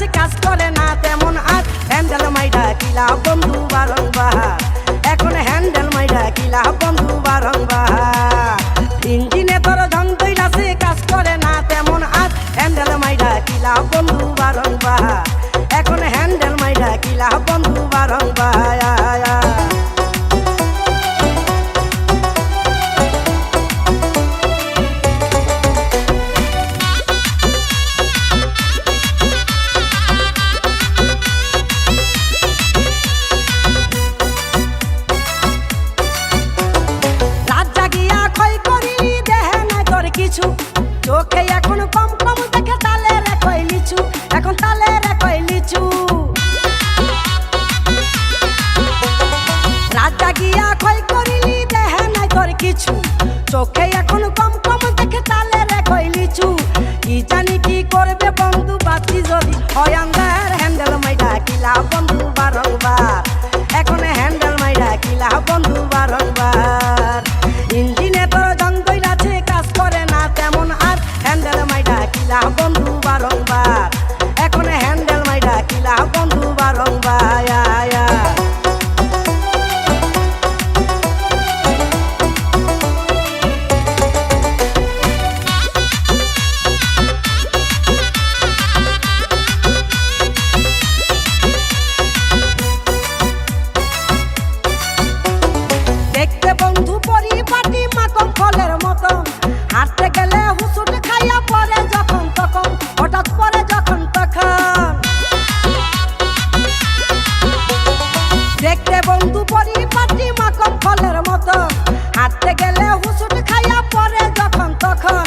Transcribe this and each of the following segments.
আছে কাজ করে না তেমন আর হ্যান্ডেল মাইরা কিলা বন্ধু বারংবার এখন হ্যান্ডেল মাইরা কিলা বন্ধু বারংবার ইঞ্জিনে তোর ঢং দইরাছে কাজ করে না তেমন আর হ্যান্ডেল মাইরা কিলা বন্ধু বারংবার এখন হ্যান্ডেল মাইরা কিলা বন্ধু বারংবার চোখে এখন কম কম দেখে তালে রে কই লিচু এখন তালে রে কই লিচু রাত জাগিয়া কই করিলি দেহে নাই তোর কিছু চোখে এখন কম কম দেখে তালে রে কই লিচু কি জানি কি করবে বন্ধু বাতি যদি হয় আন্দার হ্যান্ডেল মাইরা কিলা বন্ধু বারংবার এখন হ্যান্ডেল মাইরা কিলা বন্ধু বারংবার ইঞ্জিনে তোর জং দইরাছে কাজ করে না তেমন আর হ্যান্ডেল মাইরা কিলা বন্ধু বারংবার এখন হ্যান্ডেল মাইরা কিলা বন্ধু বারংবার দেখতে বন্ধু পরিপাটি মাখন ফলের মতন হাঁটতে গেলে হুসুট খাইয়া পরে যখন তখন হঠাৎ পরে যখন তখন দেখতে বন্ধু পরিপাটি মাখন ফলের মতন হাঁটতে গেলে হুসুট খাইয়া পরে যখন তখন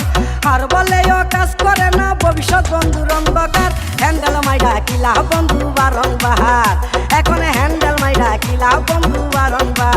আর বলেও কাজ করে না ভবিষ্যৎ বন্ধুর অন্ধকার হ্যান্ডেল মাইরা কিলা বন্ধু বারংবার এখন হ্যান্ডেল মাইরা কিলা বন্ধু বারংবার